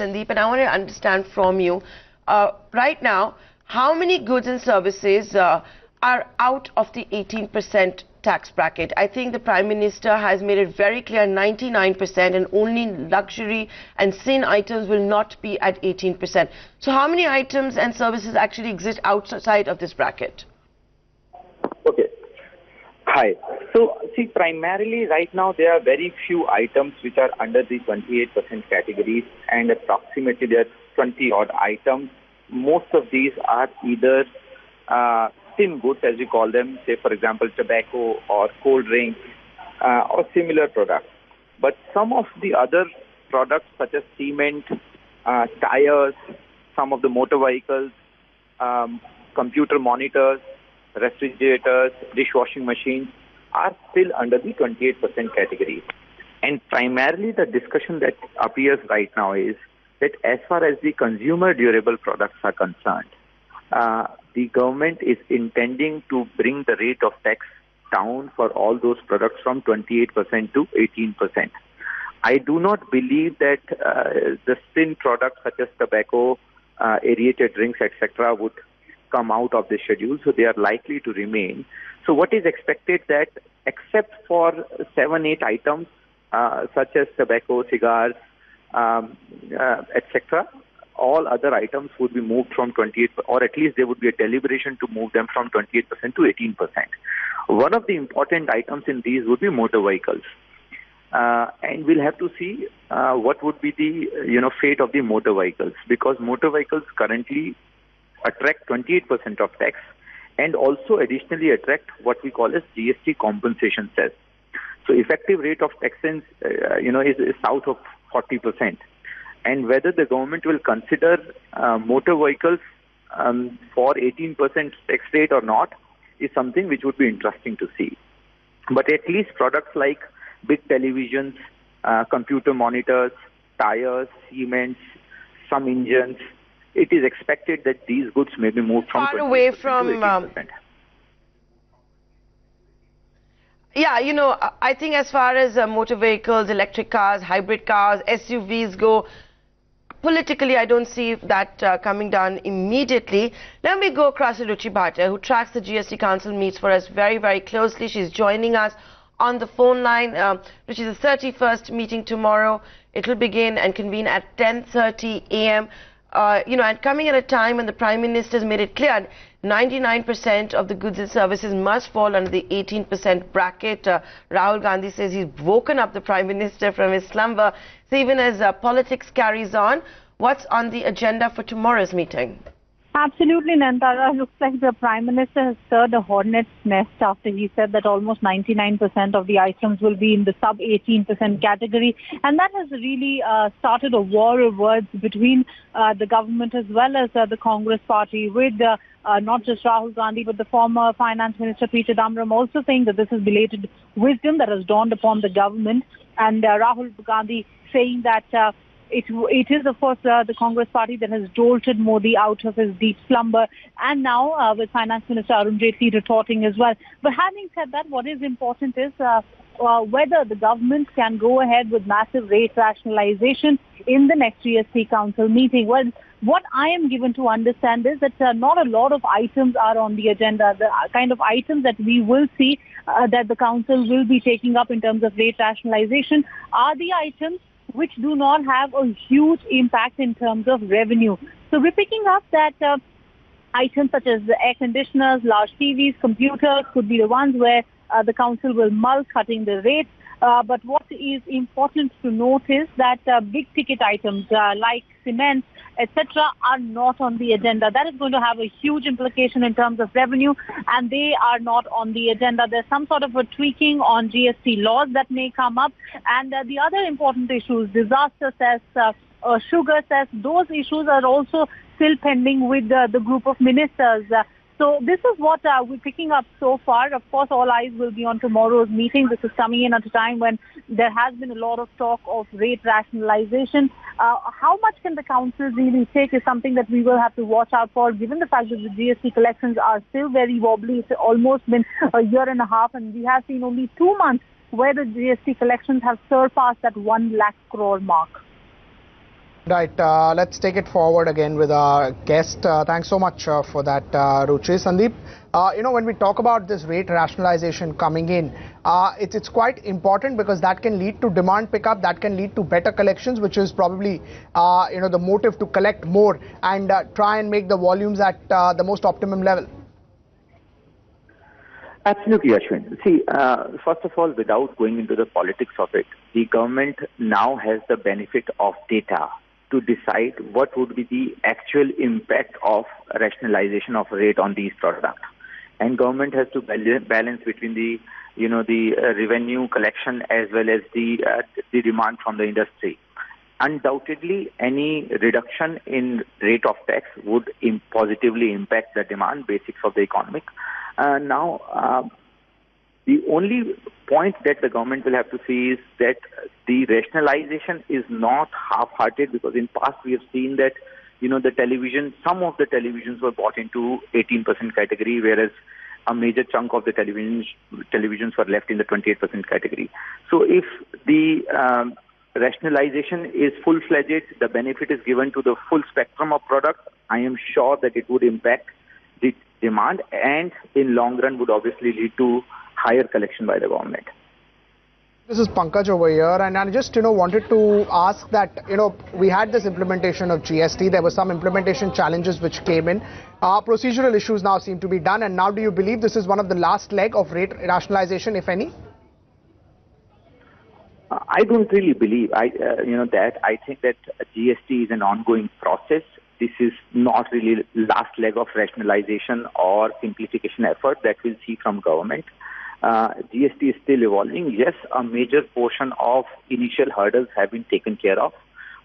Sandeep, and I want to understand from you, right now, how many goods and services are out of the 18% tax bracket? I think the Prime Minister has made it very clear 99%, and only luxury and sin items will not be at 18%. So how many items and services actually exist outside of this bracket? Okay. Hi. So, see, primarily right now there are very few items which are under the 28% categories, and approximately there are 20 odd items. Most of these are either thin goods, as we call them, say for example tobacco or cold drinks or similar products. But some of the other products such as cement, tires, some of the motor vehicles, computer monitors, refrigerators, dishwashing machines are still under the 28% category. And primarily the discussion that appears right now is that as far as the consumer durable products are concerned, the government is intending to bring the rate of tax down for all those products from 28% to 18%. I do not believe that the thin products such as tobacco, aerated drinks, etc. would come out of the schedule, so they are likely to remain. So what is expected that except for 7-8 items such as tobacco, cigars, etc., all other items would be moved from 28%, or at least there would be a deliberation to move them from 28% to 18%. One of the important items in these would be motor vehicles. And we'll have to see what would be the fate of the motor vehicles, because motor vehicles currently attract 28% of tax and also additionally attract what we call as GST compensation cess. So effective rate of taxation is south of 40%. And whether the government will consider motor vehicles for 18% tax rate or not is something which would be interesting to see. But at least products like big televisions, computer monitors, tires, cements, some engines, it is expected that these goods may be moved from 20% to 18%. Yeah, I think as far as motor vehicles, electric cars, hybrid cars, SUVs go, politically, I don't see that coming down immediately. Let me go across to Ruchi Bhatia, who tracks the GST Council meets for us very, very closely. She's joining us on the phone line. Which is the 31st meeting tomorrow. It will begin and convene at 10:30 a.m. And coming at a time when the Prime Minister has made it clear 99% of the goods and services must fall under the 18% bracket. Rahul Gandhi says he's woken up the Prime Minister from his slumber. So even as politics carries on, what's on the agenda for tomorrow's meeting? Absolutely, Nantara. Looks like the Prime Minister has stirred a hornet's nest after he said that almost 99% of the items will be in the sub 18% category. And that has really started a war of words between the government as well as the Congress party, with not just Rahul Gandhi but the former Finance Minister P. Chidambaram also saying that this is belated wisdom that has dawned upon the government. And Rahul Gandhi saying that it is, of course, the Congress party that has jolted Modi out of his deep slumber, and now with Finance Minister Arun Jaitley retorting as well. But having said that, what is important is whether the government can go ahead with massive rate rationalization in the next GST Council meeting. Well, what I am given to understand is that not a lot of items are on the agenda. The kind of items that we will see that the Council will be taking up in terms of rate rationalization are the items which do not have a huge impact in terms of revenue. So we're picking up that items such as the air conditioners, large TVs, computers could be the ones where the council will mull cutting the rates. But what is important to note is that big ticket items like cement, etc. are not on the agenda. That is going to have a huge implication in terms of revenue, and they are not on the agenda. There's some sort of a tweaking on GST laws that may come up, and the other important issues, disaster cess, sugar cess, those issues are also still pending with the group of ministers. So this is what we're picking up so far. Of course, all eyes will be on tomorrow's meeting. This is coming in at a time when there has been a lot of talk of rate rationalization. How much can the council really take is something that we will have to watch out for, given the fact that the GST collections are still very wobbly. It's almost been a year and a half, and we have seen only 2 months where the GST collections have surpassed that 1 lakh crore mark. Right, let's take it forward again with our guest. Thanks so much for that, Ruchi. Sandeep, when we talk about this rate rationalization coming in, it's quite important because that can lead to demand pickup, that can lead to better collections, which is probably, the motive to collect more and try and make the volumes at the most optimum level. Absolutely, Ashwin. See, first of all, without going into the politics of it, the government now has the benefit of data to decide what would be the actual impact of rationalization of rate on these products. And government has to balance between the revenue collection as well as the demand from the industry. Undoubtedly, any reduction in rate of tax would positively impact the demand basics of the economic. The only point that the government will have to see is that the rationalization is not half-hearted, because in past we have seen that, some of the televisions were bought into 18% category, whereas a major chunk of the televisions were left in the 28% category. So if the rationalization is full-fledged, the benefit is given to the full spectrum of products, I am sure that it would impact the demand and in long run would obviously lead to higher collection by the government. This is Pankaj over here, and I just wanted to ask that we had this implementation of GST. There were some implementation challenges which came in. Procedural issues now seem to be done, and now do you believe this is one of the last leg of rate rationalization, if any? I don't really believe that. I think that GST is an ongoing process. This is not really last leg of rationalization or simplification effort that we'll see from government. GST is still evolving. Yes, a major portion of initial hurdles have been taken care of,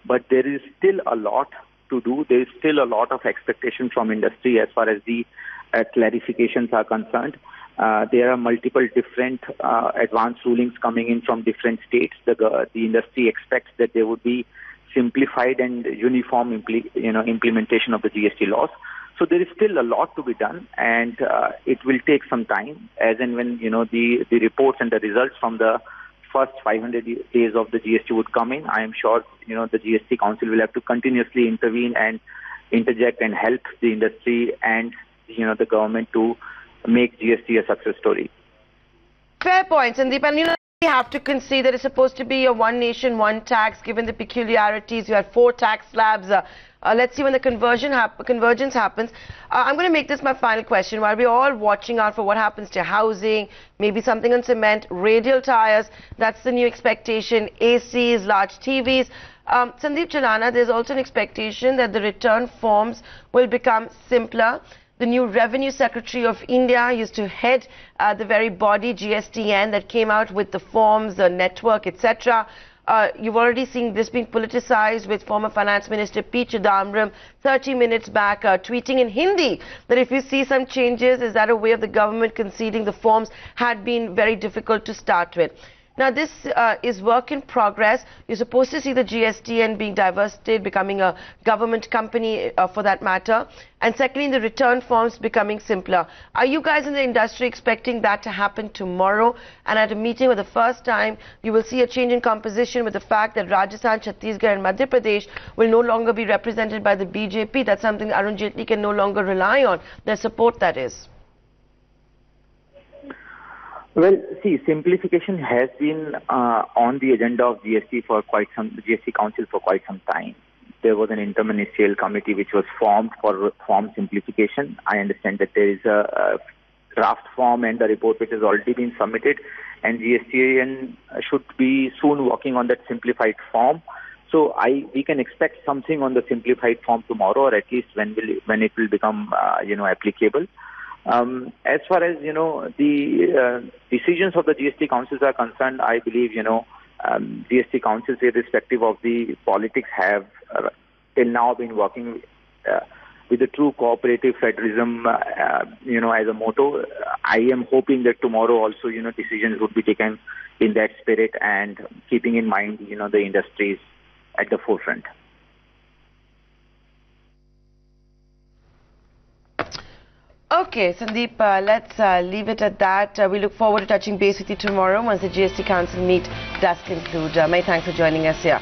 but there is still a lot to do. There is still a lot of expectation from industry as far as the clarifications are concerned. There are multiple different advanced rulings coming in from different states. The industry expects that there would be simplified and uniform implementation of the GST laws. So there is still a lot to be done, and it will take some time as and when the reports and the results from the first 500 days of the GST would come in. I am sure the GST Council will have to continuously intervene and interject and help the industry and the government to make GST a success story. Fair point, Sandeep. And we have to concede that it's supposed to be a one nation, one tax, given the peculiarities. You had 4 tax slabs. Let's see when the convergence happens. I'm going to make this my final question. While we're all watching out for what happens to housing, maybe something on cement, radial tires, that's the new expectation, ACs, large TVs. Sandeep, Chilana, there's also an expectation that the return forms will become simpler. The new Revenue Secretary of India used to head the very body, GSTN, that came out with the forms, the network, etc. You've already seen this being politicized with former Finance Minister P. Chidambaram 30 minutes back tweeting in Hindi that if you see some changes, is that a way of the government conceding the forms had been very difficult to start with. Now, this is work in progress. You're supposed to see the GSTN being divested, becoming a government company for that matter. And secondly, the return forms becoming simpler. Are you guys in the industry expecting that to happen tomorrow? And at a meeting for the first time, you will see a change in composition with the fact that Rajasthan, Chhattisgarh and Madhya Pradesh will no longer be represented by the BJP. That's something Arun Jaitley can no longer rely on, their support that is. Well, see, simplification has been on the agenda of GST Council for quite some time. There was an interministerial committee which was formed for form simplification. I understand that there is a draft form and the report which has already been submitted, and GSTN should be soon working on that simplified form. So we can expect something on the simplified form tomorrow, or at least when it will become applicable. As far as the decisions of the GST councils are concerned, I believe GST councils, irrespective of the politics, have till now been working with the true cooperative federalism, as a motto. I am hoping that tomorrow also, decisions would be taken in that spirit and keeping in mind, the industries at the forefront. Okay, Sandeep, let's leave it at that. We look forward to touching base with you tomorrow once the GST Council meet does conclude. Many thanks for joining us here.